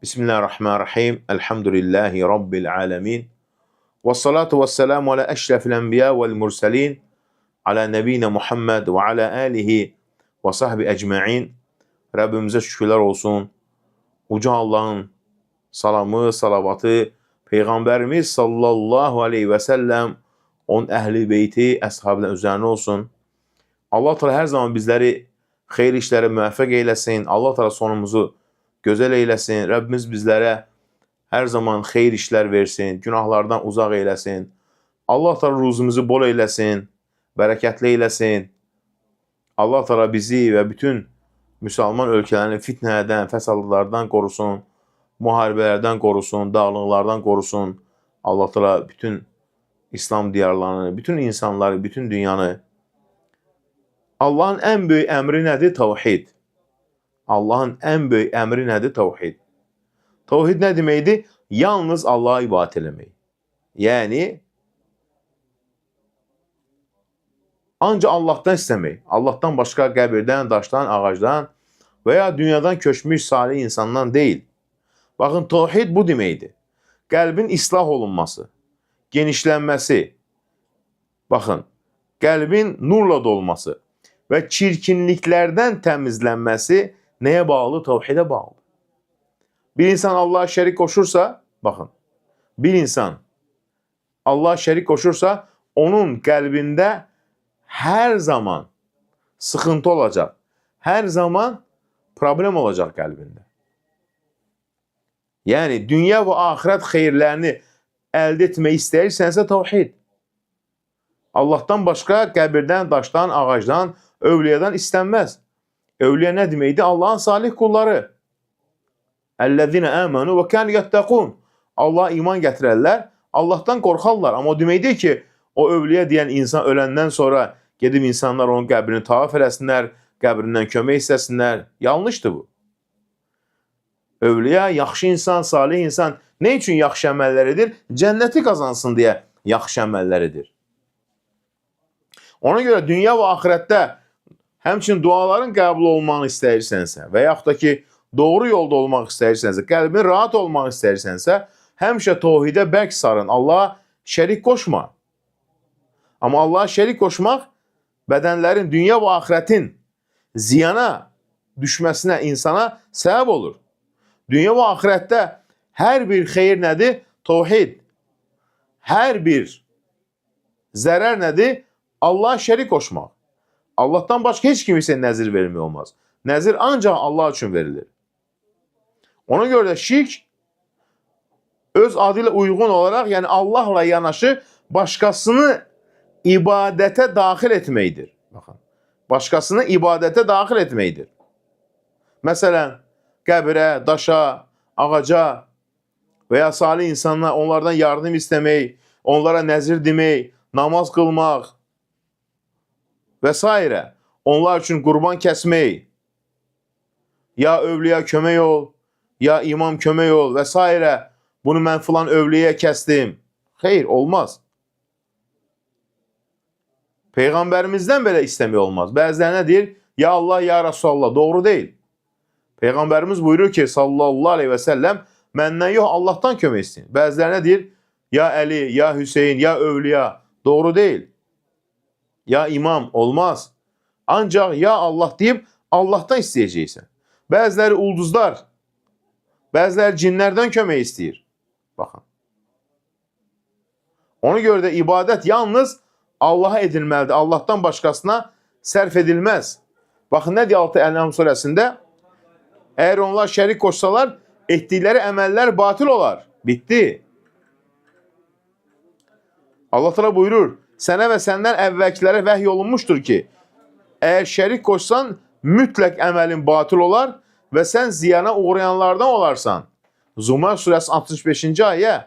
Bismillahirrahmanirrahim. Elhamdülillahi Rabbil alemin. Ve salatu ve selamu ala eşrefil enbiya vel murselin. Ala nebine Muhammed ve ala alihi ve sahbi ecma'in. Rabbimize şükürler olsun. Uca Allah'ın salamı, salavatı, Peygamberimiz sallallahu aleyhi ve sellem, onun ehli beyti, əshabına üzerine olsun. Allah Teala her zaman bizleri xeyir işlere müvəffəq eylesin. Allah Teala sonumuzu gözəl eylesin. Rabbimiz bizlere her zaman xeyir işler versin. Günahlardan uzaq eylesin. Allah Teala ruzumuzu bol eylesin. Bereketli eylesin. Allah Teala bizi ve bütün Müslüman ölkələrini fitnədən, fəsadlardan qorusun. Müharibələrdən qorusun. Dağlıqlardan qorusun. Allah Teala bütün İslam diyarlarını, bütün insanları, bütün dünyanı. Allah'ın en büyük emri nedir? Tevhid. Allah'ın en büyük emri nedir? Tevhid. Tevhid ne demeydi? Yalnız Allah'a ibadet eləmək. Yani ancak Allah'tan istemək. Allah'tan başka qəbirdən, daşdan, ağacdan veya dünyadan köçmüş salih insandan değil. Bakın tevhid bu deməkdir. Qəlbin islah olunması, genişlənməsi. Bakın, qəlbin nurla dolması ve çirkinliklerden temizlenmesi neye bağlı? Tevhide bağlı. Bir insan Allah'a şerik koşursa, bakın, bir insan Allah'a şerik koşursa, onun kalbinde her zaman sıkıntı olacak. Her zaman problem olacak kalbinde. Yani dünya ve ahiret hayırlarını elde etmeyi istəyirsensə tevhid. Allah'tan başka qəbirdən, daşdan, ağacdan, övliyadan istenmez. Övliya ne demeydi? Allah'ın salih kulları. اَلَّذِينَ آمَنُوا وَكَانُ يَتَّقُونَ. Allah'a iman gətirərlər, Allah'tan qorxarlar. Ama o demeydi ki, o övliya diyen insan ölenden sonra gedib insanlar onun qəbrini tavaf eləsinlər, qəbrindən kömək istəsinlər. Yanlışdır bu. Övliya, yaxşı insan, salih insan ne için yaxşı əməlləridir? Cənnəti qazansın diye yaxşı əməlləridir. Ona göre dünya ve ahirette həmçinin duaların qəbul olmağını istəyirsənsə və yaxud da ki, doğru yolda olmaq istəyirsənsə, qəlbin rahat olmaq istəyirsənsə, həmişə tevhidə bərk sarın. Allah'a şərik koşma. Ama Allah'a şərik koşmaq bədənlərin, dünya və ahiretin ziyana düşməsinə, insana səbəb olur. Dünya və ahirette hər bir xeyir nədir? Tevhid. Hər bir zərər nədir? Allah'a şərik koşmaq. Allah'tan başka hiç kimse nəzir vermək olmaz. Nəzir ancaq Allah üçün verilir. Ona göre de şirk öz adıyla uygun olarak, yani Allah'la yanaşı başkasını ibadete dahil etmeydir. Bakın. Başkasını ibadete dahil etmeydir. Mesela qəbirə, daşa, ağaca veya salih insanlar, onlardan yardım istemək, onlara nəzir demək, namaz kılmaq vesaire. Onlar için kurban kesmeyi, ya övliya kömək ol, ya imam kömək ol vesaire. Bunu mən filan övliyaya kestim. Hayır, olmaz. Peygamberimizden belə istəmək olmaz. Bəziləri nə deyir? Ya Allah, ya Resulallah. Doğru değil. Peygamberimiz buyurur ki sallallahu aleyhi ve sellem, məndən yox, Allah'tan kömək isteyin. Bəziləri nə deyir? Ya Ali, ya Hüseyin, ya övliya. Doğru değil. Ya imam, olmaz. Ancak ya Allah deyip Allah'tan isteyeceksin. Bəziləri ulduzlar, bəziləri cinlerden kömək istəyir. Bakın. Ona göre de ibadet yalnız Allah'a edilməlidir. Allah'tan başkasına sərf edilmez. Bakın ne diyor 6 En'am suresinde? Eğer onlar şərik koşsalar, etdikləri əməllər batil olar. Bitti. Allah Teala buyurur, sənə və səndən əvvəlkilərə vəhy olunmuştur ki, eğer şərik koşsan mütləq əməlin batıl olar ve sen ziyana uğrayanlardan olarsan. Zumar suresi 65. ayet.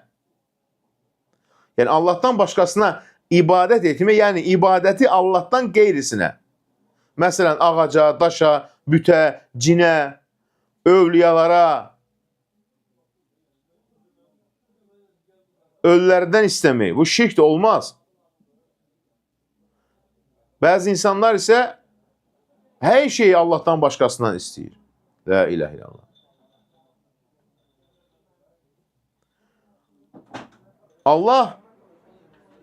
Yani Allah'tan başkasına ibadet etme, yani ibadeti Allah'tan qeyrisine. Mesela ağaca, daşa, büte, cine, övliyalara, ölülerden istemeyi. Bu şirk de olmaz. Bazı insanlar ise her şeyi Allah'tan başkasından istəyir. La ilahe illallah. Allah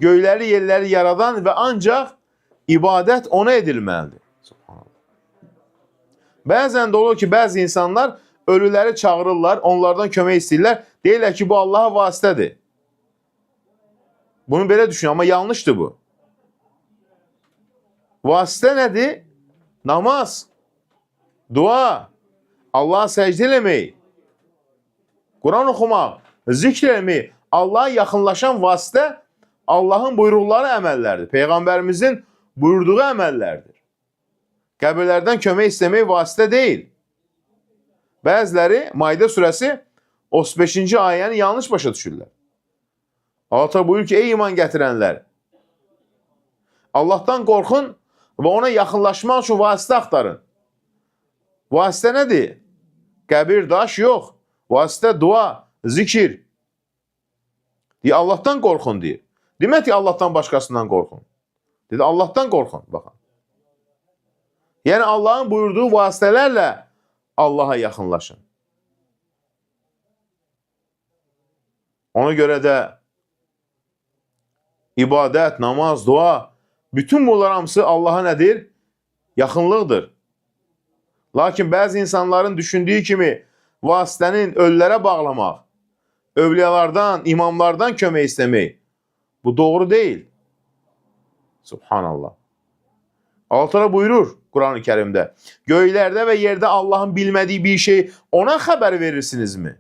göyləri, yerləri yaradan və ancaq ibadət ona edilməlidir. Bəzən də olur ki, bəzi insanlar ölüləri çağırırlar, onlardan kömək istəyirlər, deyirlər ki, bu Allaha vasitədir. Bunu belə düşün, amma yanlışdır bu. Vasitə nədir? Namaz, dua, Allaha səcdə eləmək, Quran oxumaq, zikr eləmək, Allaha yaxınlaşan vasitə Allahın buyruqları əməllərdir. Peyğəmbərimizin buyurduğu əməllərdir. Qəbirlərdən kömək istəmək vasitə deyil. Bəziləri Maidə surəsi 35-ci ayəni yanlış başa düşürlər. Allah buyurur ki, ey iman gətirənlər, Allahdan qorxun və ona yaxınlaşmaq üçün vasitə axtarın. Vasitə nədir? Qəbir, daş yox. Vasitə dua, zikir. Deyir, Allahdan qorxun deyir. Demək ki, Allahdan başqasından qorxun. Dedi, Allahdan qorxun, baxın. Yəni, Allahın buyurduğu vasitələrlə Allaha yaxınlaşın. Ona görə də ibadət, namaz, dua, bütün bunlar hamısı Allaha nədir? Yaxınlıqdır. Lakin bəzi insanların düşündüyü kimi vasitənin ölülərə bağlamaq, övliyalardan, imamlardan kömək istəmək, bu doğru deyil. Subhanallah. Allah buyurur Quran-ı Kərimdə, göylərdə və yerdə Allahın bilmədiyi bir şey ona xəbər verirsinizmi?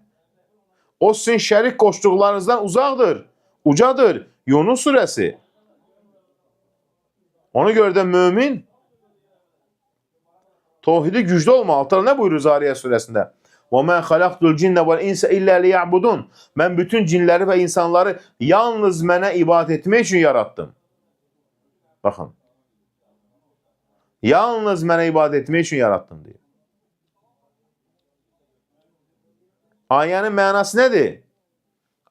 O sizin şərik qoşduqlarınızdan uzaqdır, ucadır. Yunus surəsi. Ona görə də mömin tevhidi güclü olmalı. Allah nə buyurur Zariyat surəsində? وَمَا خَلَقْتُ الْجِنَّ وَالْاِنْسَ إِلَّا لِيَعْبُدُونَ Mən bütün cinləri və insanları yalnız mənə ibadət etmək üçün yarattım. Baxın. Yalnız mənə ibadət etmək üçün yarattım deyir. Ayənin mənası nədir?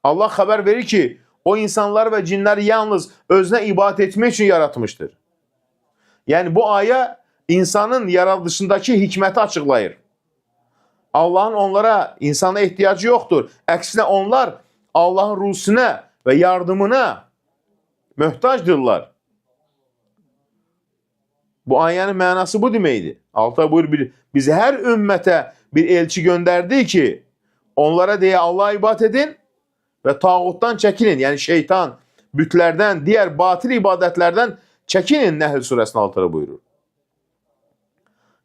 Allah xəbər verir ki, o insanlar və cinləri yalnız özünə ibadət etmək üçün yaratmışdır. Yəni bu ayə insanın yaradılışındakı hikməti açıqlayır. Allahın onlara, insana ehtiyacı yoxdur. Əksinə onlar Allahın ruhusunə və yardımına möhtacdırlar. Bu ayənin mənası bu deməkdir. Allah buyurur, biz hər ümmətə bir elçi göndərdi ki, onlara deyə Allah'a ibadət edin və tağutdan çəkinin. Yəni şeytan, bütlərdən, digər batil ibadətlərdən çəkinin Nəhl surəsində Allah buyurur.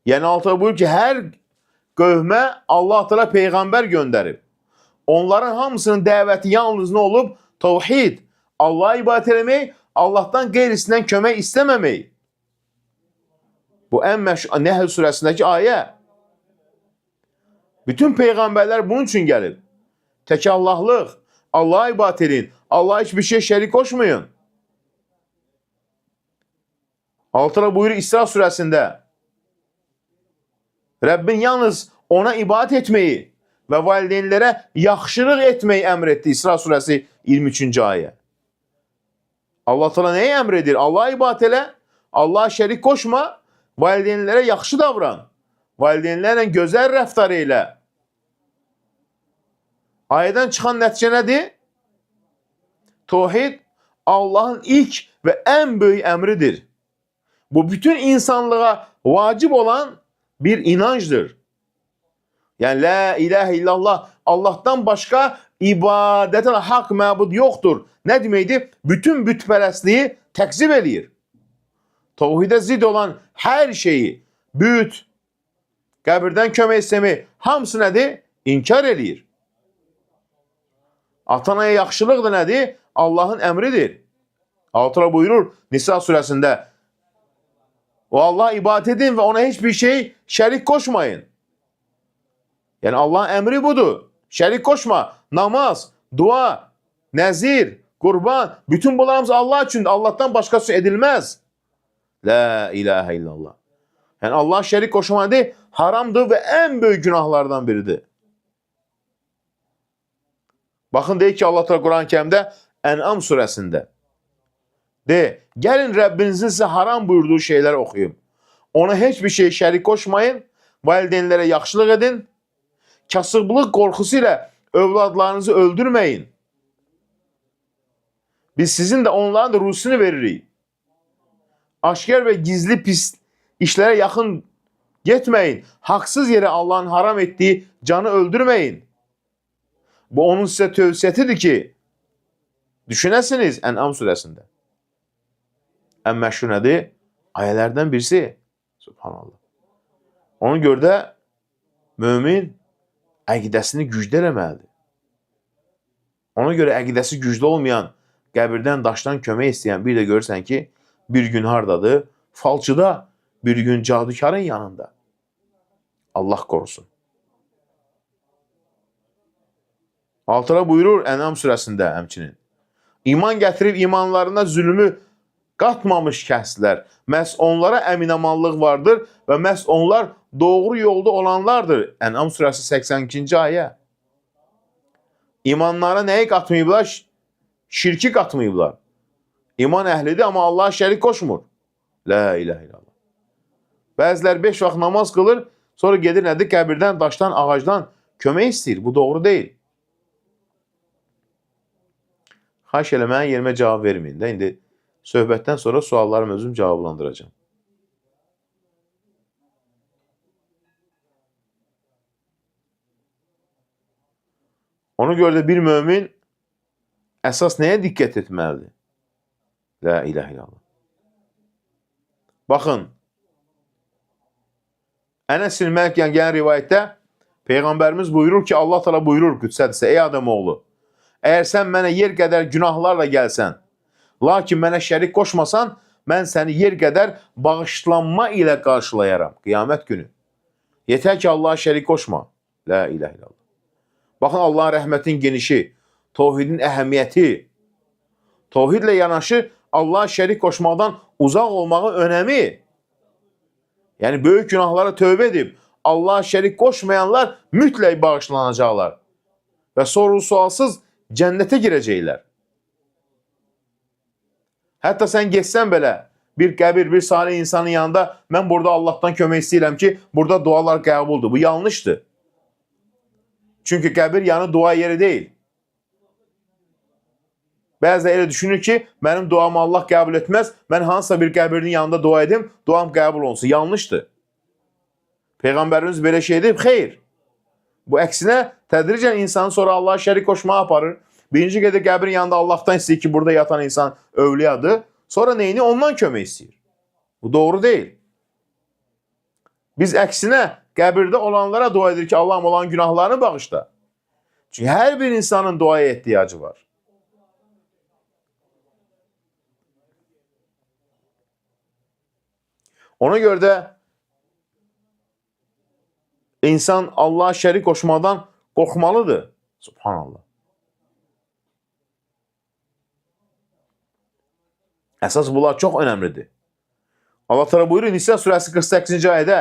Yəni Allah buyurur ki, hər qövmə Allah Teala peyğəmbər göndərib. Onların hamısının dəvəti yalnız nə olub? Tevhid, Allah'a ibadət etmək, Allahdan qeyrisindən kömək istəməmək. Bu ən məşhur Nəhl surəsindəki ayə. Bütün peyğəmbərlər bunun üçün gəlib. Tək Allahlıq, Allah'a ibadət edin, Allah'a hiçbir şey şərik qoşmayın. Allah buyurur İsra surəsində, Rəbbin yalnız ona ibadət etməyi və valideynlərə yaxşılıq etməyi əmr etdi. İsra surəsi 23-cü ayə. Allah Teala nəyi əmr edir? Allah'a ibadət elə, Allah'a şərik qoşma, valideynlərə yaxşı davran, valideynlərlə gözəl rəftar elə. Ayədən çıxan nəticə nədir? Tevhid Allahın ilk və ən böyük əmridir. Bu bütün insanlığa vacib olan bir inancdır. Yəni, la ilahe illallah, Allahdan başqa ibadətə haqq məbud yoxdur. Nə deməkdir? Bütün bütpərəstliyi təkzib eləyir. Tevhidə zid olan hər şeyi, büt, qəbirdən kömək istəmək, hamısı nədir? İnkar eləyir. Atanaya yaxşılıq da nədir? Allahın əmridir. Allah buyurur Nisa surəsində, o Allah'a ibadət edin və ona heç bir şey şərik qoşmayın. Yəni Allahın əmri budur. Şərik qoşma, namaz, dua, nəzir, qurban, bütün bunlarımız Allah üçündür. Allahdan başqası edilməz. La ilahe illallah. Yəni Allah şərik qoşmadır, haramdır və ən böyük günahlardan biridir. Baxın, deyir ki, Allah Quran-ı Kərimdə Ən'am surəsində, gəlin Rəbbinizin sizə haram buyurduğu şeyləri oxuyun. Ona heç bir şey şərik qoşmayın, valideynlərə yaxşılıq edin, kasıblıq qorxusu ilə övladlarınızı öldürməyin. Biz sizin de onların da ruhsunu veririk. Aşkar ve gizli pis işlere yakın gitmeyin. Haksız yere Allah'ın haram ettiği canı öldürmeyin. Bu onun size tövsiyetidir ki düşünesiniz En'am suresinde. En meşhur nedir? Ayetlerden birisi. Subhanallah. Ona görə də mümin əqidəsini güclü eləməlidir. Ona görə əqidəsi güclü olmayan, qəbirdən, daşdan kömək istəyən bir də görürsən ki, bir gün hardadır? Falçıda, bir gün cadukarın yanında. Allah korusun. Altıra buyurur En'am surəsində həmçinin. İman gətirib imanlarına zülmü qatmamış kəslər. Məhz onlara əminamanlıq vardır və məhz onlar doğru yolda olanlardır. En'am surəsi 82-ci ayə. İmanlara nəyi qatmayıblar? Şirki qatmayıblar. İman əhlidir, amma Allah'a şərik qoşmur. La ilahe illallah. Bəzilər 5 vaxt namaz qılır, sonra gedir nədir? Qəbirdən, daşdan, ağacdan kömək istəyir. Bu doğru deyil. Xahiş elə mənə yerimə cavab verməyin də. İndi söhbətdən sonra suallarımı özüm cavablandıracağım. Ona görə də bir mömin əsas nəyə diqqət etməlidir? La ilahe illallah. Baxın, Ənəs ibn Məlikdən gələn rivayətdə Peyğəmbərimiz buyurur ki, Allah Teala buyurur qüdsədirsə, ey Ademoğlu, əgər sən mənə yer qədər günahlarla gəlsən, lakin mənə şərik qoşmasan, mən səni yer qədər bağışlanma ilə qarşılayaram qiyamət günü. Yetər ki, Allah'a şərik qoşma. La ilahe illallah. Baxın, Allah'ın rəhmətin genişi, tohidin əhəmiyyəti, tohidlə yanaşı Allah'a şərik qoşmaqdan uzaq olmağın önəmi. Yəni, böyük günahlara tövbə edib, Allah'a şərik qoşmayanlar mütləq bağışlanacaqlar və soru-sualsız cənnətə girəcəklər. Hətta sən geçsən belə bir qəbir, bir salih insanın yanında mən burada Allah'tan kömək istəyirəm ki, burada dualar qəbuldur. Bu yanlışdır. Çünki qəbir yanı dua yeri deyil. Bəzə elə düşünür ki, mənim duamı Allah qəbul etməz, mən hansısa bir qəbirin yanında dua edim, duam qəbul olsun. Yanlışdır. Peyğəmbərimiz belə şey edib, xeyr. Bu əksinə tədricən insanı sonra Allah'a şərik qoşmağa aparır. Birinci qədər qəbrin yanında Allah'tan istəyir ki, burada yatan insan övliyadır. Sonra neyini? Ondan kömək istəyir. Bu doğru deyil. Biz əksinə qəbirdə olanlara dua edir ki, Allah'ım olan günahlarını bağışla. Çünki hər bir insanın duaya ehtiyacı var. Ona görə də insan Allah'a şərik qoşmadan qorxmalıdır. Subhanallah. Əsas bunlar çox önəmlidir. Allah Teala buyurur Nisa surəsi 48-ci ayədə.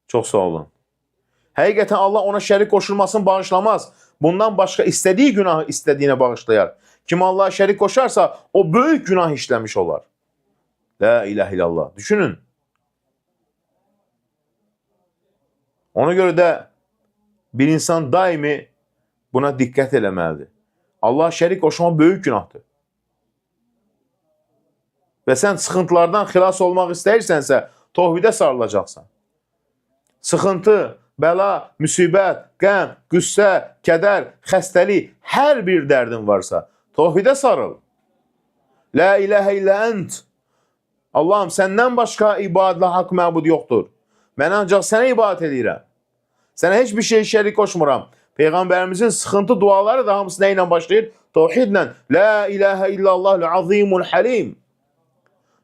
Çox sağ olun. Həqiqətən Allah ona şərik qoşulmasını bağışlamaz. Bundan başqa istədiyi günahı istədiyinə bağışlayar. Kim Allah'a şərik qoşarsa o böyük günah işləmiş olar. La ilahe illallah. Düşünün. Ona görə də bir insan daimi buna diqqət eləməlidir. Allah'a şərik qoşmaq böyük günahdır. Və sən sıxıntılardan xilas olmaq istəyirsənsə, tohidə sarılacaqsan. Sıxıntı, bəla, müsibət, qəm, qüssə, kədər, xəstəlik, hər bir dərdin varsa, tohidə sarıl. La ilahe illə ənt. Allahım, səndən başqa ibadətlə haqq məbud yoxdur. Mən ancaq sənə ibadət edirəm. Sənə heç bir şey şərik qoşmuram. Peyğəmbərimizin sıxıntı duaları da hamısı nə ilə başlayır? Tevhidlə. La ilahe illallahul azimul halim.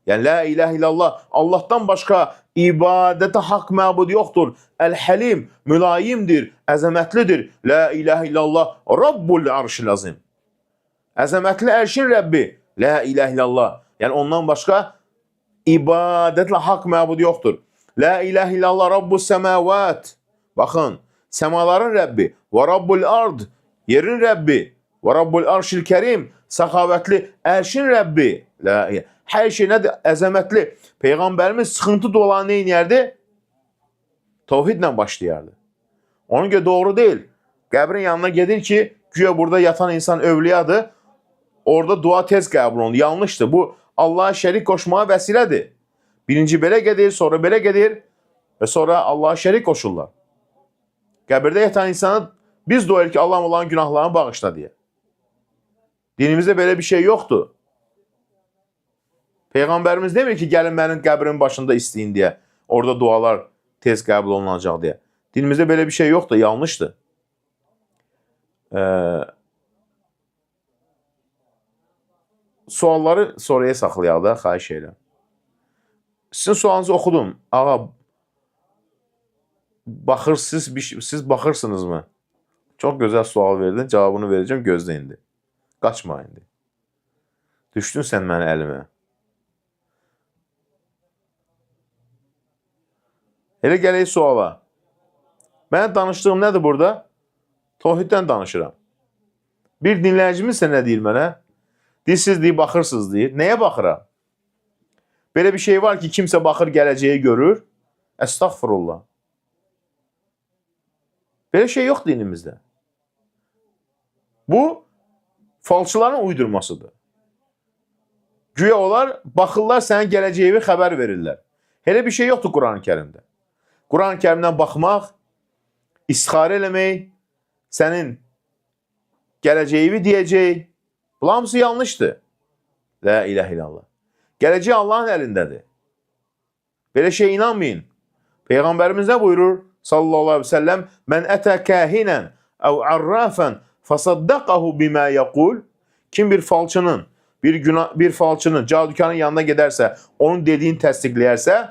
Yəni, la ilahe illallah, Allah'tan başqa ibadətə haqq məbud yoxdur. Əl-Həlim, mülayimdir, əzəmətlidir. La ilahe illallah, Rabbul arşil azim. Əzəmətli ərşin Rəbbi. La ilahe illallah. Yəni, ondan başqa ibadətlə haqq məbud yoxdur. La ilahe illallah, Rabbus səməvat. Baxın, səmaların Rəbbi. Və Rabbul ard, yerin Rəbbi. Və Rabbul arşil kərim, səxavətli ərşin Rəbbi. La ilahe. Hər şey nədir? Əzəmətli. Peyğəmbərimiz sıxıntı dolanı neynəyərdi? Tevhidlə başlayardı. Onun görə doğru deyil. Qəbrin yanına gedir ki, güya burada yatan insan övliyadır. Orada dua tez qəbul olunur. Yanlışdır. Bu Allah'a şərik qoşmağa vəsilədir. Birinci belə gedir, sonra belə gedir və sonra Allah'a şərik qoşurlar. Qəbirdə yatan insana biz dua ki, Allah onların günahlarını bağışla deyə. Dinimizdə belə bir şey yoxdur. Peyğəmbərimiz demir ki, gəlin mənim qəbrimin başında istəyin deyə. Orada dualar tez qəbul olunacaq deyə. Dinimizdə belə bir şey yoxdur, yanlışdır. Sualları sonraya saxlayaq da, xahiş edirəm. Sizin sualınızı oxudum. Ağa, siz baxırsınızmı? Çox gözəl sual verdin, cavabını verəcəm, gözlə indi. Qaçma indi. Düşdün sən mənim əlimə. Elə gələk suala. Mən danışdığım nədir burada? Tohiddən danışıram. Bir dinləyicimiz nə deyir mənə? Siz deyir, baxırsınız deyir. Nəyə baxıram? Belə bir şey var ki, kimsə baxır, gələcəyi görür. Əstəğfurullah. Belə şey yox dinimizdə. Bu, falçıların uydurmasıdır. Güya onlar baxırlar, sənin gələcəyini xəbər verirlər. Elə bir şey yoxdur Quran-ı Kərimdə. Quran-ı Kərimdən baxmaq, istixarə eləmək, sənin gələcəyini deyəcək. Bunlar hamısı yanlışdır. La ilahe illallah. Gələcək Allahın əlindədir. Belə şey inanmayın. Peyğəmbərimiz nə buyurur? Sallallahu aleyhi ve sellem Mən ətə kəhinən əv arrafən fəsaddaqahu bimə yəqul. Kim bir falçının, bir falçının, cadukarın yanına gedərsə, onun dediğini təsdiqləyərsə,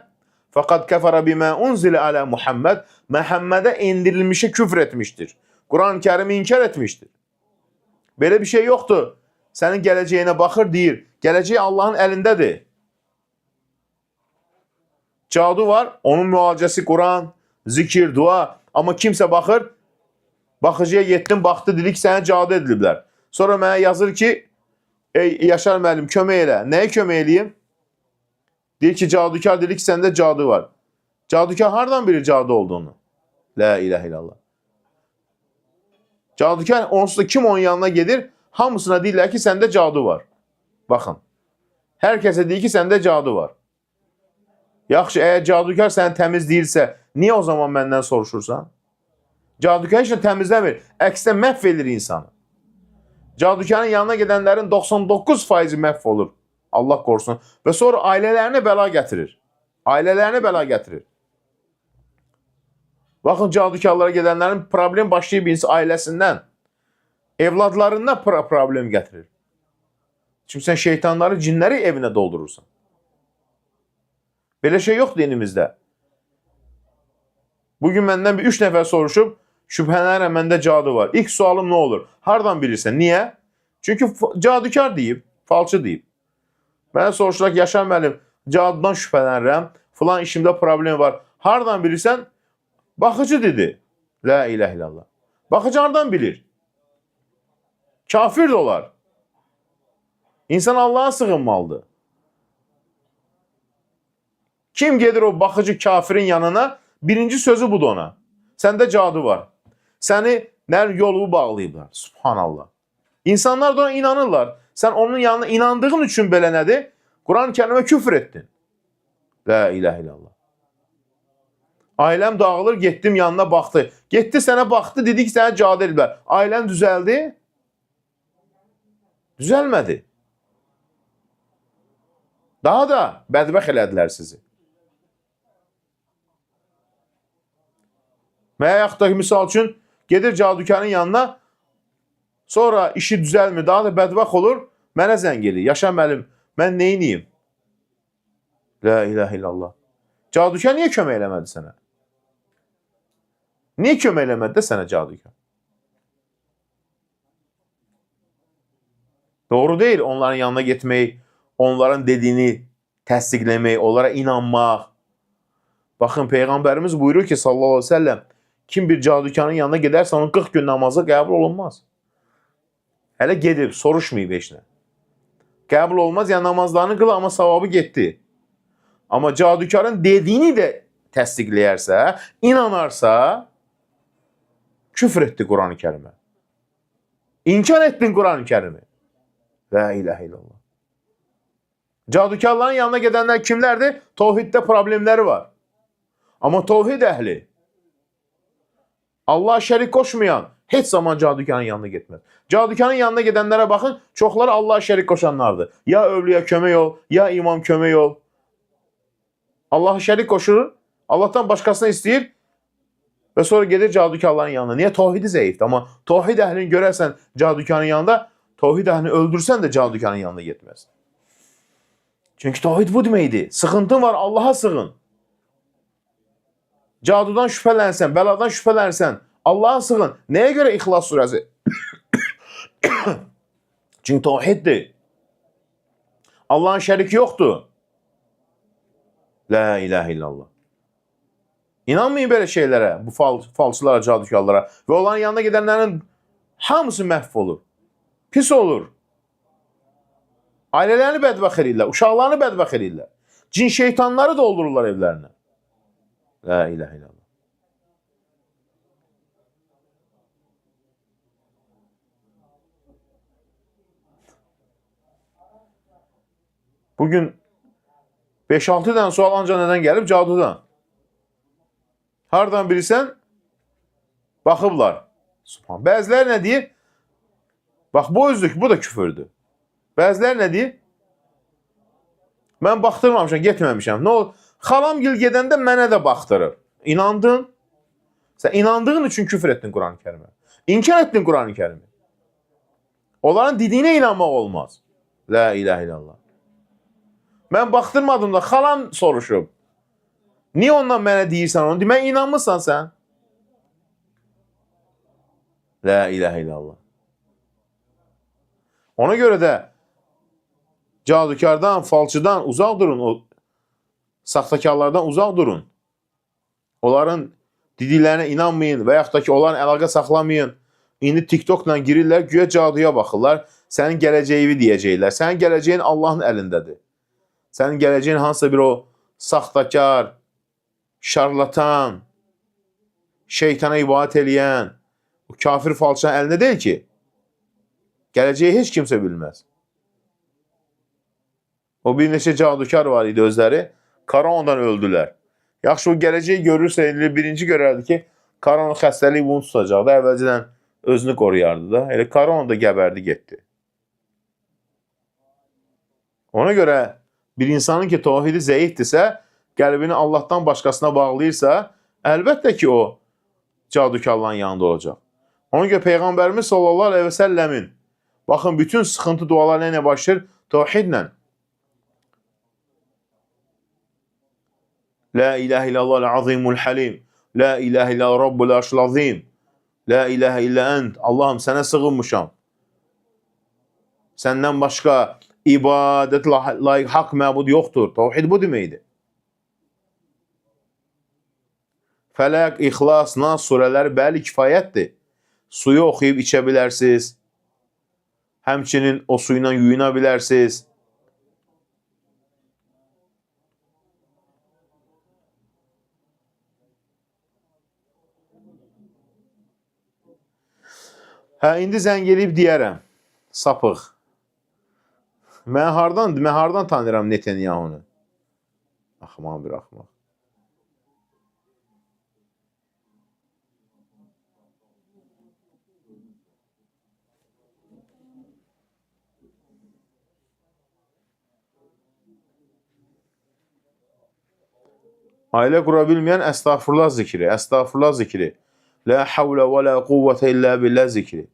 fəqad kəfərə bimə unzilə alə Muhammed, Məhəmmədə indirilmişə küfr etmişdir. Quran-ı Kərimi inkar etmişdir. Belə bir şey yoxdur. Sənin gələcəyinə baxır, deyir. Gələcək Allahın əlindədir. Cadu var, onun müalicəsi Quran, zikir, dua. Amma kimsə baxır, baxıcıya yetdim, baxdı, dedi ki, sənə cadu ediliblər. Sonra mənə yazır ki, ey Yaşar müəllim, kömək elə. Nəyə kömək eləyim? Deyir ki, cadukar dedi ki, səndə cadu var. Cadukar hardan bilir cadu olduğunu? La ilahe illallah. Cadukar, onsuz da kim onun yanına gedir? Hamısına deyirlər ki, səndə cadu var. Baxın. Hər kəsə deyir ki, səndə cadu var. Yaxşı, əgər cadukar səni təmiz deyirsə, niyə o zaman məndən soruşursan? Cadukar heç nə təmizləmir. Əksinə məhv edir insanı. Cadukarın yanına gedənlərin 99% məhv olur. Allah qorusun. Və sonra ailələrinə bəla gətirir. Ailələrinə bəla gətirir. Baxın, cadukarlara gedənlərin problem başlayıb ailəsindən. Evladlarından problem gətirir. Çünki sən şeytanları, cinləri evinə doldurursan. Belə şey yoxdur dinimizdə. Bugün məndən 3 nəfər soruşub, şübhələnirəm, məndə cadu var. İlk sualım nə olur? Hardan bilirsən? Niyə? Çünki cadukar deyib, falçı deyib. Mənə soruşdular ki, Yaşar müəllim, cadudan şübhələnirəm, filan işimdə problem var. Hardan bilirsən? Baxıcı dedi. La ilahe illallah. Baxıcı hardan bilir? Kafir de olar. İnsan Allah'a sığınmalıdır. Kim gedir o baxıcı kafirin yanına? Birinci sözü budur ona. Səndə cadu var. Səni yolu bağlayıblar. Subhanallah. İnsanlar da ona inanırlar. Sən onun yanına inandığın üçün belə nədir? Quran-ı Kərimə küfr etdin. La ilahe illallah. Ailəm dağılır, getdim yanına baxdı. Getdi sənə baxdı, dedi ki, sənə cadu ediblər. Ailən düzəldi? Düzəlmədi. Daha da bədbəxt elədilər sizi. Və yaxud da misal üçün gedir cadukarın yanına, sonra işi düzəlmir, daha da bədbəxt olur, mənə zəng edir. Yaşar müəllim, mən neyniyim? La ilahe illallah. Cadukar niyə kömək eləmədi sənə? Niyə kömək eləmədi də sənə cadukar? Doğru deyil onların yanına getmək, onların dediyini təsdiqləmək, onlara inanmaq. Baxın, Peyğəmbərimiz buyurur ki, sallallahu aleyhi ve sellem, kim bir cadukarın yanına gedərsə, onun 40 gün namazı qəbul olunmaz. Hələ gedib, soruşmayıb heç nə. Qəbul olmaz, yəni namazlarını qıl, amma savabı getdi. Amma cadukarın dediyini də təsdiqləyərsə, inanarsa, Küfr etdi Quran-ı Kərimə. İnkar etdin Quran-ı Kərimi. La ilahe illallah. Cadukarların yanına gedənlər kimlərdir? Tevhiddə problemləri var. Amma tevhid əhli, Allah'a şərik qoşmayan heç zaman cadukarın yanına getməz. Cadukarın yanına gedənlərə baxın, çoxları Allah'a şərik qoşanlardır. Ya övliya kömək ol, ya imam kömək ol. Allah'a şərik qoşur, Allah'tan başqasını istəyir və sonra gedir cadukarların yanına. Niyə? Tevhidi zəifdir. Amma tevhid əhlini görərsən cadukarın yanında, tevhid əhlini öldürsən də cadukarın yanına getməz. Çünki tevhid bu deməkdir. Sıxıntın var, Allah'a sığın. Cadudan şübhələnsən, bəladan şübhələnsən, Allah'a sığın. Nəyə görə İxlas surəsi? Çünki tevhiddir. Allah'ın şəriki yoxdur. La ilahe illallah. İnanmayın belə şeylərə, bu falçılara, cadukarlara və onların yanına gedənlərin hamısı məhv olur. Pis olur. Ailələrini bədbəxt edirlər, uşaqlarını bədbəxt edirlər. Cin şeytanları doldururlar evlərinə. La ilahe illallah. Bugün 5-6 dənə sual ancaq nədən gəlib? Cadudan. Hardan bilirsən? Baxıblar. Subhan. Bəziləri nə deyir? Bax, bu özlük, bu da küfürdür. Bəziləri nə deyir? Mən baxdırmamışam, getməmişəm. Nə olur? Xalamgil gedəndə mənə də baxdırır. İnandın? Sən inandığın üçün küfür etdin Quran-ı Kərimə. İnkar etdin Quran-ı Kərimi. Onların dediyinə inanmaq olmaz. La ilahe illallah. Mən baxdırmadım da xalam soruşub. Niyə ondan mənə deyirsən onu? Demək, inanmırsan sən. La ilahe illallah. Ona görə də cadukardan, falçıdan uzaq durun. O saxtakarlardan uzaq durun. Onların dediklərinə inanmayın və yaxud da ki, onların əlaqə saxlamayın. İndi TikTokla girirlər, güya caduya baxırlar. Sənin gələcəyini deyəcəklər. Sənin gələcəyin Allahın əlindədir. Sənin gələcəyin hansısa bir o saxtakar, şarlatan, şeytana ibadət eləyən, o kafir falçanın əlində deyil ki. Gələcəyi heç kimsə bilməz. O bir neçə cadukar var idi özləri. Koronadan öldülər. Yaxşı, o gələcəyi görürsə, birinci görərdi ki, korona xəstəliyi bunu tutacaqdı. Əvvəlcədən özünü qoruyardı da. Elə korona da gəbərdi, getdi. Ona görə bir insanın ki, tevhidi zəifdirsə, qəlbini Allahdan başqasına bağlayırsa, əlbəttə ki, o cadukarların yanında olacaq. Ona görə Peyğəmbərimiz sallallahu aleyhi və səlləmin, baxın, bütün sıxıntı dualar nə başlayır? Tevhidlə. La ilahe illallah azimul halim. La ilahe illallah rabbul arşil azim. La ilahe illa ent. Allahım, sənə sığınmışam. Səndən başqa ibadət layiq haqq məbud yoxdur. Tevhid bu deməkdir. Fələq, İxlas, Nas surələri bəli kifayətdir. Suyu oxuyub içə bilərsiniz. Həmçinin o suyla yuyuna bilərsiniz. Hə, indi zəng eləyib deyərəm. Sapıq. Mən hardan tanıyıram Netanyahunu? Axmaq bir axmaq. Ailə qura bilməyən əstağfurullah zikri. Əstağfurullah zikri. La havle ve la kuvvete illa billah zikri.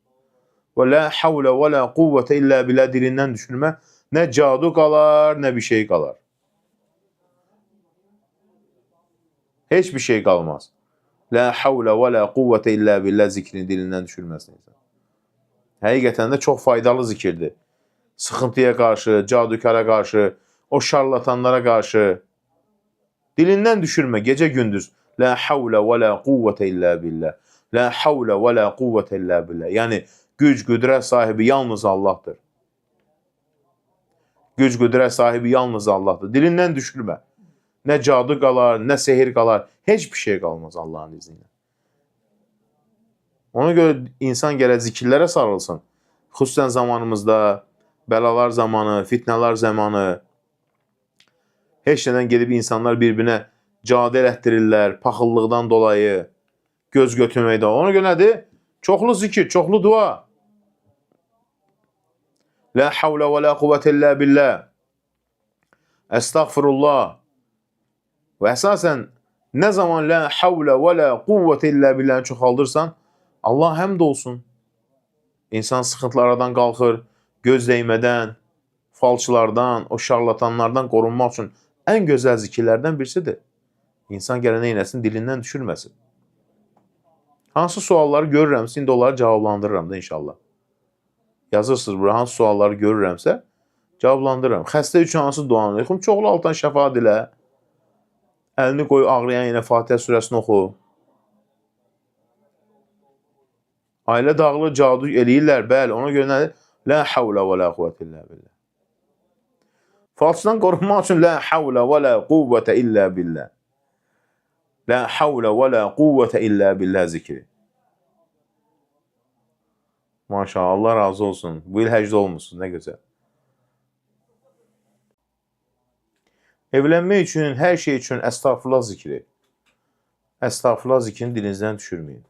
Və la havle və la quvvətə illə billah dilindən düşürmə, nə cadu qalar, nə bir şey qalar. Heç bir şey qalmaz. La havle və la quvvətə illə billah zikrini dilindən düşürməsin. Həqiqətən də çox faydalı zikirdir. Sıxıntıya qarşı, cadukara qarşı, o şarlatanlara qarşı. Dilindən düşürmə, gecə gündüz. La havle və la quvvətə illə billah. La havle və la quvvətə illə billah. Yəni, güc, qüdrət sahibi yalnız Allahdır. Güc, qüdrət sahibi yalnız Allahdır. Dilindən düşürmə. Nə cadu qalar, nə sehir qalar. Heç bir şey qalmaz Allahın izniyle. Ona görə insan gərək zikirlərə sarılsın. Xüsusən zamanımızda, bəlalar zamanı, fitnələr zamanı heç nədən gedib insanlar bir-birinə cadə elətdirirlər, paxıllıqdan dolayı, göz götürməkdə. Ona görə nədir? Çoxlu zikir, çoxlu dua. La havlə və la quvvətə illə billah. Əstəğfirullah. Və əsasən, nə zaman la havlə və la quvvətə illə billahı çoxaldırsan, Allah həmd olsun. İnsan sıxıntılardan qalxır, göz dəymədən, falçılardan, o şarlatanlardan qorunmaq üçün ən gözəl zikirlərdən birisidir. İnsan gələ neynəsin, dilindən düşürməsin. Hansı sualları görürəmsə, indi onları cavablandırıram da inşallah. Yazırsınız bura, hansı sualları görürəmsə, cavablandırıram. Xəstə üçün hansı duanı yoxum? Çoxlu altdan şəfa dilə. Əlini qoy ağrıyan yenə Fatihə surəsini oxu. Ailə dağılır, cadu eləyirlər, bəli. Ona görə nədir? La havlə və la quvvətə illə billah. Falçıdan qorunmaq üçün la havlə və la quvvətə illə billah. La havlə və la quvvətə illə billah zikri. Maşallah, Allah razı olsun. Bu il həcdə olmuşsunuz, nə gözəl. Evlənmək üçün, hər şey üçün əstağfurullah zikri. Əstağfurullah zikrini dilinizdən düşürməyin.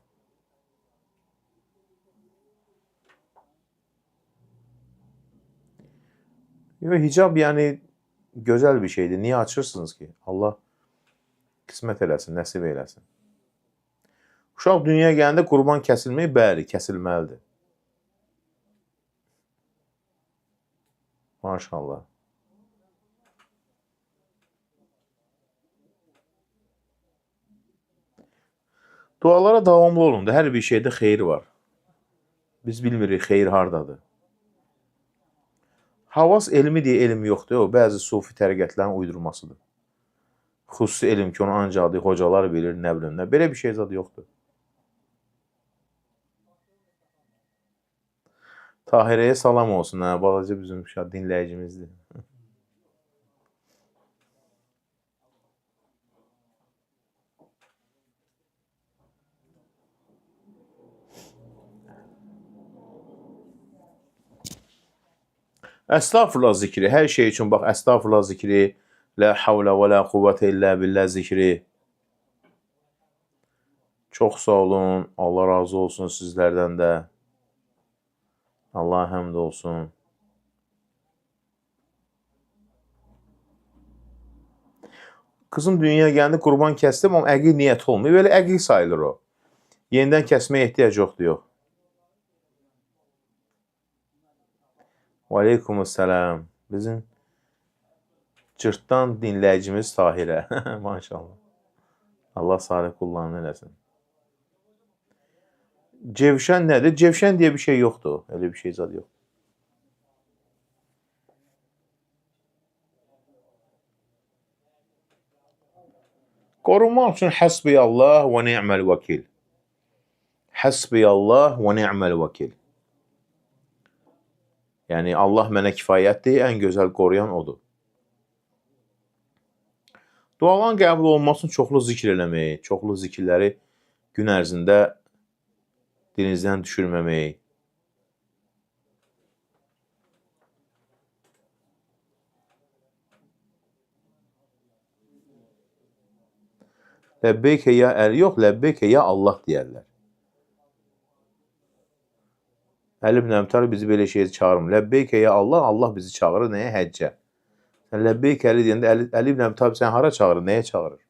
Hicab yəni gözəl bir şeydir. Niyə açırsınız ki? Allah qismət eləsin, nəsib eləsin. Uşaq dünyaya gələndə qurban kəsilmək, bəli, kəsilməlidir. Maşallah. Dualara davamlı olun da, hər bir şeydə xeyir var. Biz bilmirik xeyir hardadır. Havas elmi deyə elm yoxdur, o bəzi sufi təriqətlərin uydurmasıdır. Xüsusi elm ki, onu ancaq hocalar bilir, nə bilim nə. Belə bir şey zad yoxdur. Tahirəyə salam olsun, balaca bizim dinləyicimizdir. Əstağfurullah zikri, hər şey üçün bax, əstağfurullah zikri, la havlə və la quvvətə illə billah zikri. Çox sağ olun, Allah razı olsun sizlərdən də. Allah həmd olsun. Qızım dünyaya gəldi, qurban kəsdim, amma əqiq niyyət olmuyor. Belə əqiq sayılır o. Yenidən kəsməyə ehtiyac yoxdur, yox. Və aleykumussalam. Bizim cırtdan dinləyicimiz Tahirə. Maşallah. Allah salih kullarını eləsin. Cevşən nədir? Cevşən deyə bir şey yoxdur. Elə bir şey zad yox. Qorunmaq üçün həsbiyallah və ni'məl vəkil. Həsbiyallah və ni'məl vəkil. Yəni, Allah mənə kifayətdir, ən gözəl qoruyan odur. Duaların qəbul olunması üçün çoxlu zikr eləmək, çoxlu zikirləri gün ərzində dilinizdən düşürməmək. Ləbbeykə ya əl yox, ləbbeykə ya Allah deyərlər. Əli ibn Əbi Talib bizi belə şeyə çağırmır. Ləbbeykə ya Allah, Allah bizi çağırır nəyə? Həccə. Ləbbeykə Əli deyəndə Əli ibn Əbi Talib sən hara çağırır, nəyə çağırır?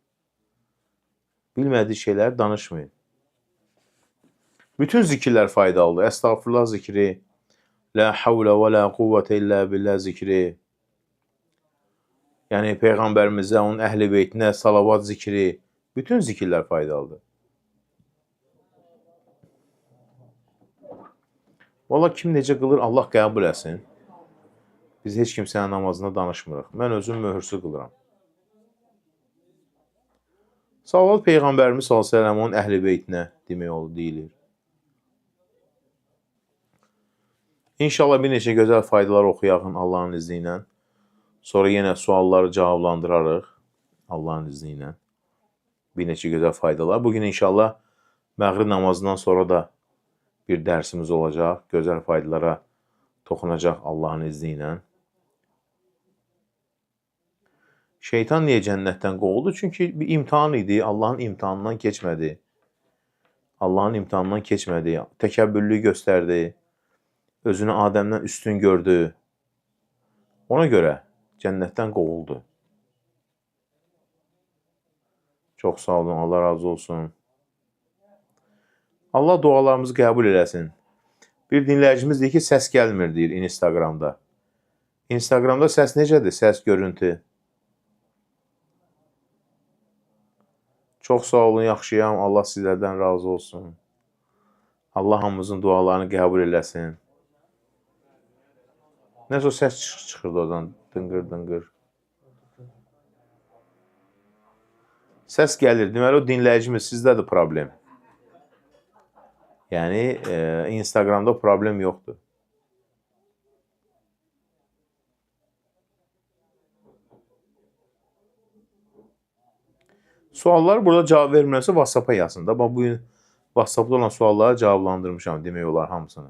Bilmədiyi şeyləri danışmayın. Bütün zikirlər faydalıdır. Əstağfurullah zikri, la havlə və la quvvətə illə billah zikri. Yəni Peyğəmbərimizə, onun əhl-i beytinə salavat zikri. Bütün zikirlər faydalıdır. Valla kim necə qılır, Allah qəbul etsin. Biz heç kimsənin namazında danışmırıq. Mən özüm möhürsüz qılıram. Salavat Peyğəmbərimiz s.ə.v onun əhl-i beytinə demək olur, deyilir. İnşallah bir neçə gözəl faydalar oxuyaqın Allahın izni ilə. Sonra yenə sualları cavablandırarıq Allahın izni ilə. Bir neçə gözəl faydalar. Bugün inşallah məğrib namazından sonra da bir dərsimiz olacaq. Gözəl faydalara toxunacaq Allahın izni ilə. Şeytan niyə cənnətdən qovuldu? Çünki bir imtahan idi. Allahın imtahanından keçmədi. Allahın imtahanından keçmədi. Təkəbbürlüyü göstərdi. Özünü Adəmdən üstün gördü. Ona görə cənnətdən qovuldu. Çox sağ olun. Allah razı olsun. Allah dualarımızı qəbul eləsin. Bir dinləyicimiz deyir ki, səs gəlmir, deyir Instagramda. Instagramda səs necədir? Səs, görüntü. Çox sağ olun, yaxşıyam. Allah sizlərdən razı olsun. Allah hamımızın dualarını qəbul eləsin. Nəsə o səs çıxırdı oradan. Dıngır, dıngır. Səs gəlir. Deməli, o dinləyicimiz sizdədir problem. Yəni, Instagramda problem yoxdur. Suallar burada cavab vermirəmsə WhatsApp-a yazın da. Bu gün WhatsApp-da olan sualları cavablandırmışam demək olar hamısını.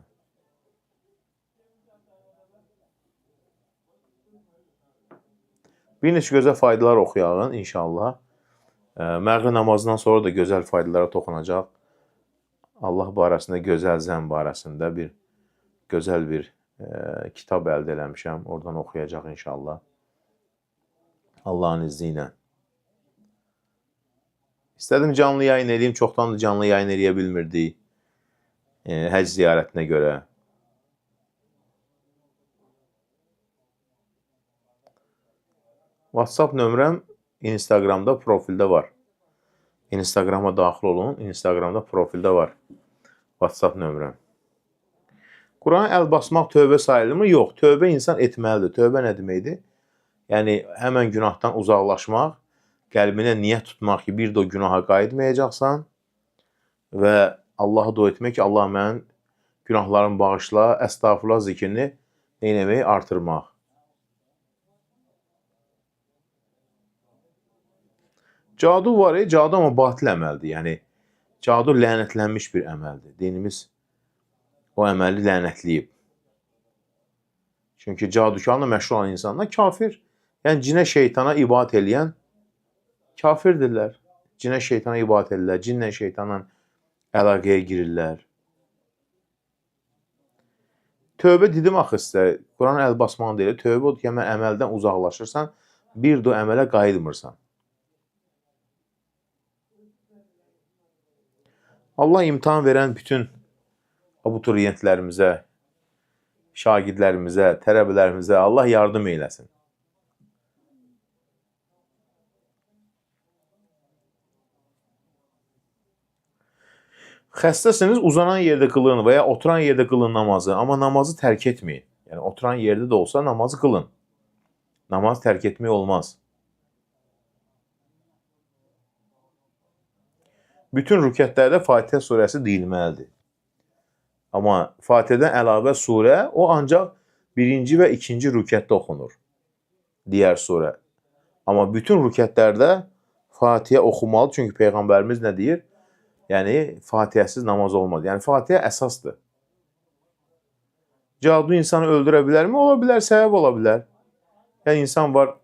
Bir neçə gözəl faydalar oxuyağın inşallah. Məğrib namazından sonra da gözəl faydalara toxunacaq. Allah barəsində, gözəl zənn barəsində gözəl bir kitab əldə eləmişəm. Oradan oxuyacaq inşallah. Allahın izni ilə. İstədim canlı yayın edeyim. Çoxdan da canlı yayın eləyə bilmirdik. Həcc ziyarətinə görə. WhatsApp nömrəm Instagramda profildə var. Instagrama daxil olun. Instagramda profildə var. WhatsApp nömrəm. Qurana əl basmaq tövbə sayılırmı? Yox. Tövbə insan etməlidir. Tövbə nə deməkdir? Yəni, həmən günahdan uzaqlaşmaq, qəlbinə niyyət tutmaq ki, bir də o günaha qayıtmayacaqsan və Allah'a dua etmək ki, Allah mənim günahlarımı bağışla, əstağfurullah zikrini neynəməyi artırmaq. Cadu var, cadu amma batil əməldir. Yəni, cadu lənətlənmiş bir əməldir. Dinimiz o əməli lənətləyib. Çünki cadukarla məşğul olan insanlar kafir. Yəni, cinə şeytana ibadət eləyən kafirdirlər. Cinə şeytana ibadət edirlər. Cinlə şeytanla əlaqəyə girirlər. Tövbə dedim axı sizə. Quran əl basmağını deyir. Tövbə odur ki, həmən əməldən uzaqlaşırsan, bir də o əmələ qayıtmırsan. Allah imtahan verən bütün abituriyentlərimizə, şagirdlərimizə, tələbələrimizə Allah yardım eyləsin. Xəstəsiniz, uzanan yerdə qılın və ya oturan yerdə qılın namazı, amma namazı tərk etməyin. Yəni, oturan yerdə də olsa namazı qılın. Namazı tərk etmək olmaz. Bütün rükətlərdə Fatihə surəsi deyilməlidir. Amma Fatihədən əlavə surə, o ancaq birinci və ikinci rükətdə oxunur. Digər surə. Amma bütün rükətlərdə Fatihə oxumalı. Çünki Peyğəmbərimiz nə deyir? Yəni, Fatihəsiz namaz olmaz. Yəni, Fatihə əsasdır. Cadu insanı öldürə bilərmi? Ola bilər, səbəb ola bilər. Yəni, insan var,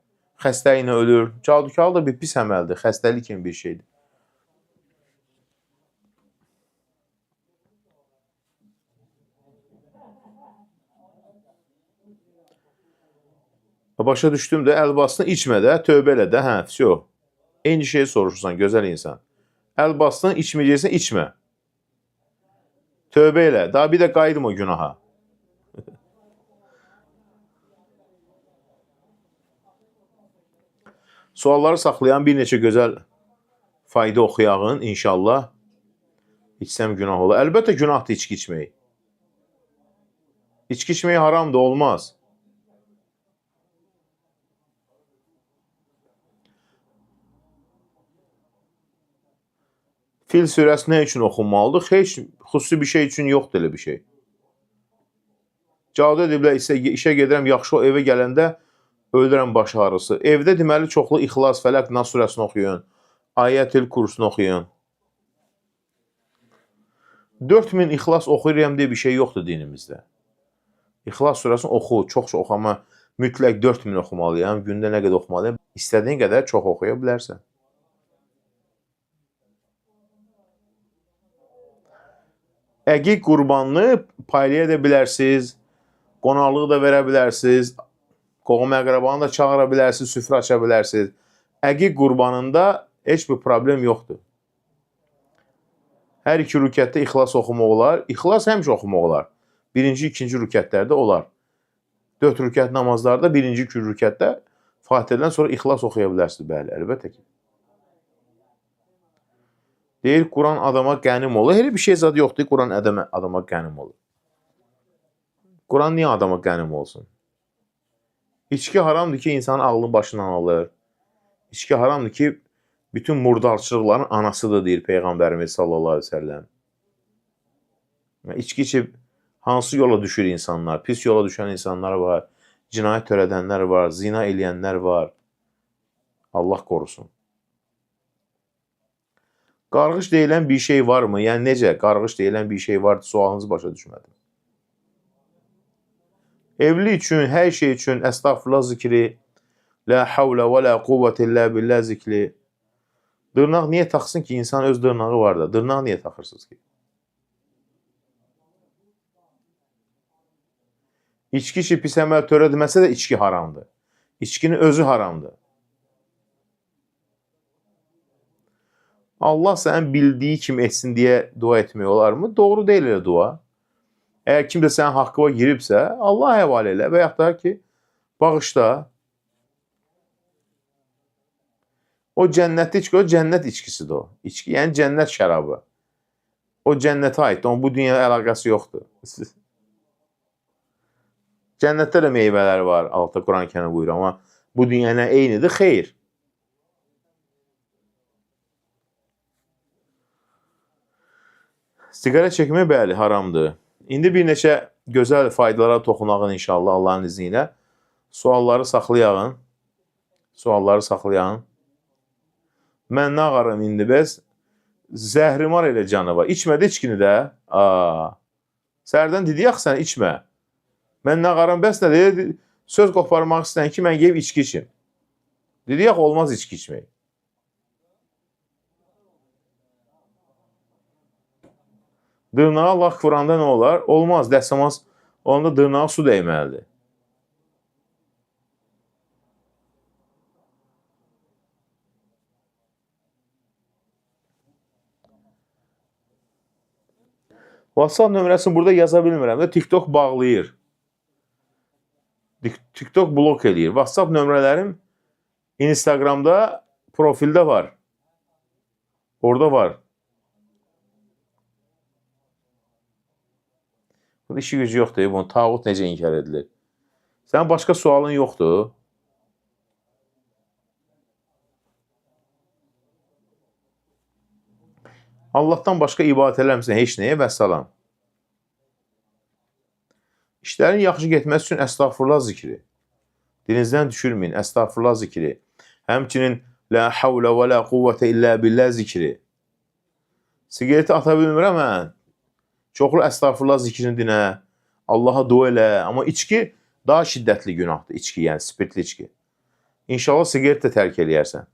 xəstəliyinə ölür. Cadukarlıq da bir pis əməldir. Xəstəlik kimi bir şeydir. Başa düşdüm də, əl bastın, içmə də, tövbə elə də, hə, всё. Eyni şeyi soruşursan, gözəl insan. Əl bastın, içməyəcəksən, içmə. Tövbə elə, daha bir də qayıdım o günaha. Sualları saxlayan bir neçə gözəl fayda oxuyağın, inşallah. İçsəm günah olar. Əlbəttə günahdır içki içmək. İçki içmək haramdır, olmaz. Fil surəsi nə üçün oxunmalıdır? Heç xüsusi bir şey üçün yoxdur elə bir şey. Cadu ediblər, işə gedirəm, yaxşı o evə gələndə ölürəm baş ağrısı. Evdə deməli çoxlu İxlas, Fələq, Nas surəsini oxuyun. Ayətül Kursunu oxuyun. 4000 İxlas oxuyuram deyə bir şey yoxdur dinimizdə. İxlas surəsini oxu, çox oxu, amma mütləq 4000 oxumalıyam, gündə nə qədər oxumalıyam. İstədiyin qədər çox oxuya bilərsən. Əqiq qurbanını paylaya da bilərsiniz, qonaqlığı da verə bilərsiniz, qohum əqrabanı da çağıra bilərsiniz, süfrə aça bilərsiniz. Əqiq qurbanında heç bir problem yoxdur. Hər iki rükətdə İxlas oxumaq olar. İxlas həmişə oxumaq olar. Birinci, ikinci rükətlərdə olar. 4 rükət namazlarda birinci, ikinci rükətdə Fatihədən sonra İxlas oxuya bilərsiniz. Bəli, əlbəttə ki. Deyir, Quran adama qənim olur. Elə bir şey zad yoxdur, Quran adama qənim olur. Quran niyə adama qənim olsun? İçki haramdır ki, insanın ağlını başından alır. İçki haramdır ki, bütün murdarçılıqların anasıdır, deyir Peyğəmbərimiz sallallahu aleyhi ve sellem. İçki içib hansı yola düşür insanlar? Pis yola düşən insanlar var, cinayət törədənlər var, zina eləyənlər var. Allah korusun. Qarğış deyilən bir şey var mı? Yəni necə? Qarğış deyilən bir şey vardı, sualınızı başa düşmədim. Evli üçün, hər şey üçün əstağfurullah zikri, la havlə və la quvvətə illə billah zikri. Dırnaq niyə taxsın ki? İnsan öz dırnağı var da. Dırnağı niyə taxırsınız ki? İçki içib pis əməl törətməsə də içki haramdır. İçkinin özü haramdır. Allah sənin bildiyi kimi etsin deyə dua etmək olar mı? Doğru deyil elə dua. Əgər kimsə sənin haqqıva giribsə, Allah həvalə elə və yaxud da ki, bağışla. O cənnətli içki, o cənnət içkisidir o. İçki, yəni cənnət şərabı. O cənnətə aiddir, onun bu dünyaya əlaqəsi yoxdur. Cənnətdə də meyvələr var, altı Quran-ı Kərim buyurur, amma bu dünyayla eynidir, xeyr. Siqara çəkmək bəli, haramdır. İndi bir neçə gözəl faydalara toxunağın inşallah Allahın izni ilə. Sualları saxlayağın. Sualları saxlayağın. Mən nə ağarım indi bəs? Zəhrimar elə canıva. İçmədə içkini də. Sərdən dedi, yaxı sən içmə. Mən nə ağarım bəs nə dedi? Söz qoparmaq istəyən ki, mən yeyib içki içim. Dedi, yaxı olmaz içki içmək. Dırnağa laq vuranda nə olar? Olmaz, dəstəmaz. Onda dırnağa su dəyməlidir. WhatsApp nömrəsini burada yaza bilmirəm də TikTok bağlayır. TikTok blok eləyir. WhatsApp nömrələrim Instagramda profildə var. Orada var. İşi gücü yoxdur, bunu tağut necə inkar edilir? Sənin başqa sualın yoxdur. Allahdan başqa ibadət eləmirsən heç nəyə və salam. İşlərin yaxşı getməsi üçün əstağfurullah zikri. Dilinizdən düşürməyin, əstağfurullah zikri. Həmçinin la havlə və la quvvətə illə billah zikri. Sigareti ata bilmirəm mən. Çoxlu əstağfurullah zikrini dinə, Allaha dua elə. Amma içki daha şiddətli günahdır. İçki, yəni spirtli içki. İnşallah sigaret də tərk eləyərsən.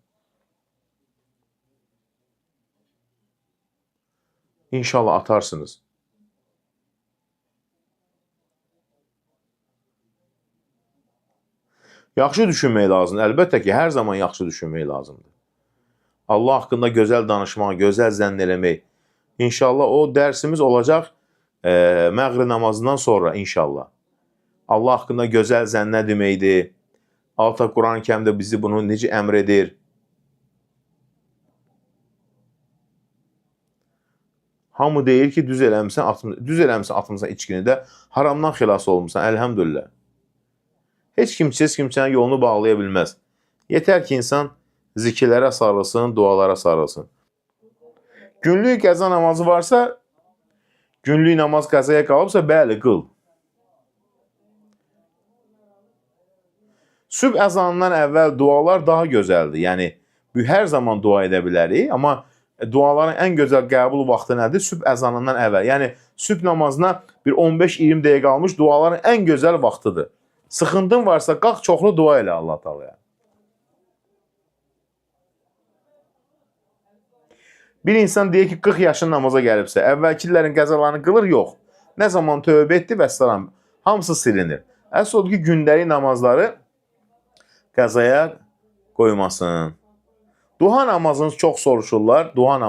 İnşallah atarsınız. Yaxşı düşünmək lazımdır. Əlbəttə ki, hər zaman yaxşı düşünmək lazımdır. Allah haqqında gözəl danışmaq, gözəl zənn eləmək. İnşallah o dərsimiz olacaq məğrib namazından sonra inşallah. Allah haqqında gözəl zənn nə deməkdir? Alta Quran-ı Kərimdə bizi bunu necə əmr edir? Hamı deyir ki, düz eləmişsən atmısan içkini də, haramdan xilas olmuşsan, əlhəmdülillah. Heç kimçənin yolunu bağlaya bilməz. Yetər ki, insan zikirlərə sarılsın, dualara sarılsın. Günlük qəza namazı varsa, günlük namaz qəzaya qalıbsa, bəli, qıl. Sübh əzanından əvvəl dualar daha gözəldir. Yəni, hər zaman dua edə bilərik, amma duaların ən gözəl qəbul vaxtı nədir? Sübh əzanından əvvəl. Yəni sübh namazına bir 15-20 dəqiqə qalmış duaların ən gözəl vaxtıdır. Sıxıntın varsa qalx çoxlu dua elə Allah Taalaya. Bir insan deyir ki 40 yaşın namaza gəlibsə, əvvəlkilərin qəzalarını qılır, yox. Nə zaman tövbə etdi və salam, hamısı silinir. Əsl odur ki, gündəlik namazları qəzaya qoymasın. Duha namazını çox soruşurlar. Duha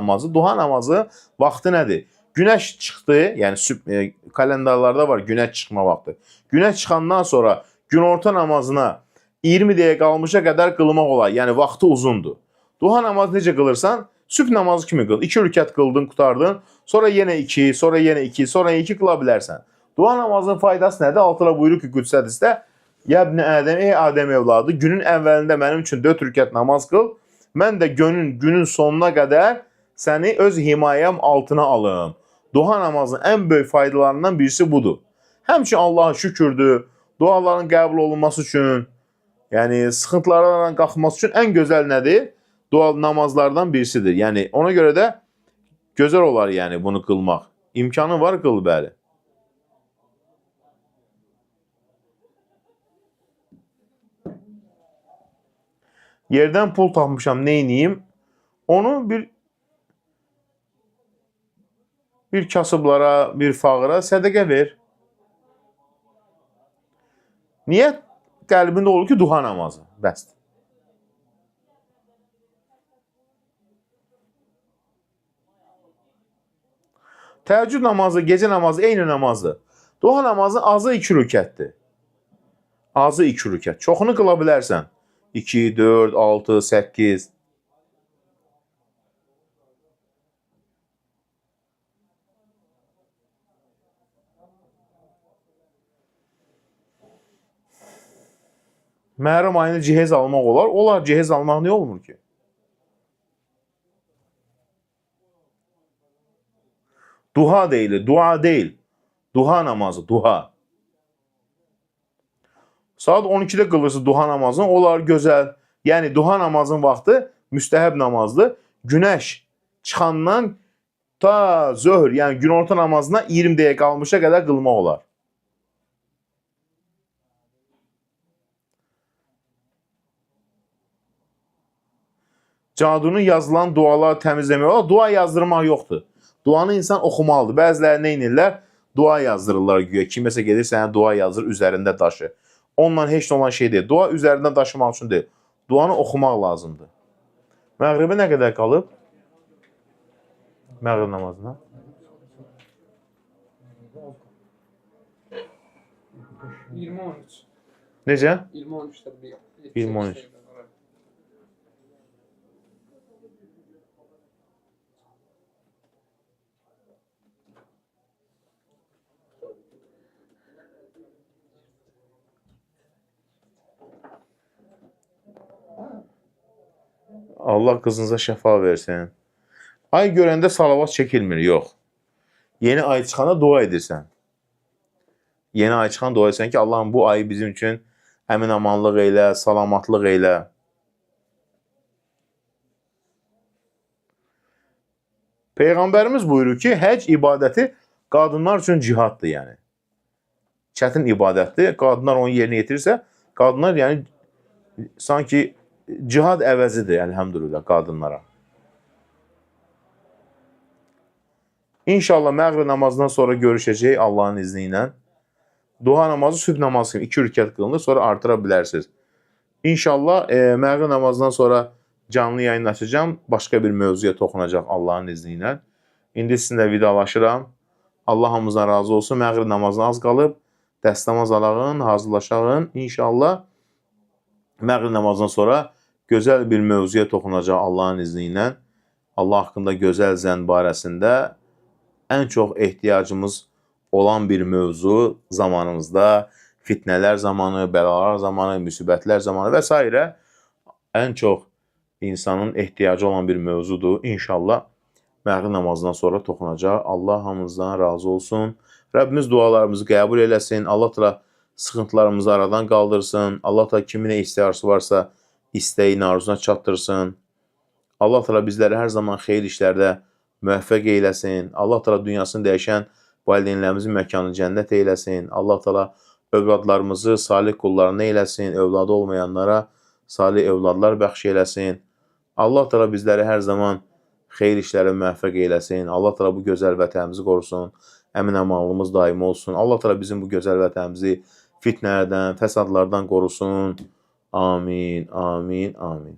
namazı vaxtı nədir? Günəş çıxdı, yəni kalendarlarda var günəş çıxma vaxtı. Günəş çıxandan sonra günorta namazına 20 dəqiqə qalmışa qədər qılmaq olar. Yəni vaxtı uzundur. Duha namazı necə qılırsan? Sübh namazı kimi qıl. 2 rükət qıldın, qutardın. Sonra yenə 2, sonra yenə 2, sonra 2 qıla bilərsən. Dua namazının faydası nədir? Altıra buyurur ki, Qüdüs hədisdə: "Ya ibn Ədəm, ey Adəm evladı, günün əvvəlində mənim üçün 4 rükət namaz qıl. Mən də günün sonuna qədər səni öz himayəm altına alım." Duha namazının ən böyük faydalarından birisi budur. Həmçinin Allaha şükürdür, duaların qəbul olunması üçün, yəni sıxıntılardan qalxması üçün ən gözəl nədir? Dua namazlardan birisidir. Yəni ona görə də gözəl olar yəni bunu qılmaq. İmkanı var, qıl bəli. Yerdən pul tapmışam, nə edeyim? Onu bir kasıblara, bir fağıra sədəqə ver. Niyyət qəlbində olur ki, duha namazı. Bəsdir. Təheccüd namazı, gecə namazı eyni namazdır. Duha namazı azı 2 rükətdir. Azı 2 rükət. Çoxunu qıla bilərsən. 2, 4, 6, 8. Məhərrəm ayını cehiz almaq olar. Olar, cehiz almaq niyə olmur ki? Duha deyilir, dua deyil. Duha namazı, duha. Saat 12-də qılırsın duha namazını, olar gözəl. Yəni duha namazın vaxtı müstəhəb namazdır. Günəş çıxandan ta zöhr, yəni günorta namazına 20 dəqiqə qalmışa qədər qılmaq olar. Cadunun yazılan duaları təmizləmək olar. Dua yazdırmaq yoxdur. Duanı insan oxumalıdır. Bəziləri nə edirlər? Dua yazdırırlar güya. Kiməsə gedir sənə dua yazır üzərində daşı. Onunla heç olan şey deyil. Dua üzərində daşımaq üçün deyil. Duanı oxumaq lazımdır. Məğribə nə qədər qalıb? Məğrib namazına. 20-13. Necə? 20-13'te bir. 20-13. Allah qızınıza şəfa versin. Ay görəndə salavat çəkilmir, yox. Yeni ay çıxanda dua edirsən. Yeni ay çıxan dua edirsən ki, Allahım bu ayı bizim üçün əmin-amanlıq eylə, salamatlıq eylə. Peyğəmbərimiz buyurur ki, həc ibadəti qadınlar üçün cihaddır yəni. Çətin ibadətdir. Qadınlar onu yerinə yetirirsə, qadınlar yəni sanki cihad əvəzidir, əlhəmdülillah, qadınlara. İnşallah məğrib namazından sonra görüşəcək Allahın izni ilə. Duha namazı sübh namazı kimi 2 rükət qılınır, sonra artıra bilərsiniz. İnşallah məğrib namazından sonra canlı yayın açacağım. Başqa bir mövzuya toxunacaq Allahın izni ilə. İndi sizinlə vidalaşıram. Allah hamımızdan razı olsun. Məğrib namazına az qalıb. Dəstəmaz alağın, hazırlaşağın. İnşallah məğrib namazından sonra gözəl bir mövzuya toxunacaq Allahın izni ilə. Allah haqqında gözəl zənn barəsində ən çox ehtiyacımız olan bir mövzu zamanımızda, fitnələr zamanı, bəlalar zamanı, müsibətlər zamanı və s. ən çox insanın ehtiyacı olan bir mövzudur. İnşallah məğrib namazından sonra toxunacaq. Allah hamımızdan razı olsun. Rəbbimiz dualarımızı qəbul eləsin. Allah təala sıxıntılarımızı aradan qaldırsın. Allah təala kimin nə istəyarısı varsa istəyin arzusuna çatdırsın. Allah Teala bizləri hər zaman xeyir işlərdə müvəffəq eyləsin. Allah Teala dünyasını dəyişən valideynlərimizin məkanını cənnət eyləsin. Allah Teala övladlarımızı salih qullarına eyləsin. Övladı olmayanlara salih övladlar bəxş eyləsin. Allah Teala bizləri hər zaman xeyir işlərə müvəffəq eyləsin. Allah Teala bu gözəl vətənimizi qorusun. Əmin-amanlığımız daim olsun. Allah Teala bizim bu gözəl vətənimizi fitnələrdən, fəsadlardan qorusun. Amin, amin, amin.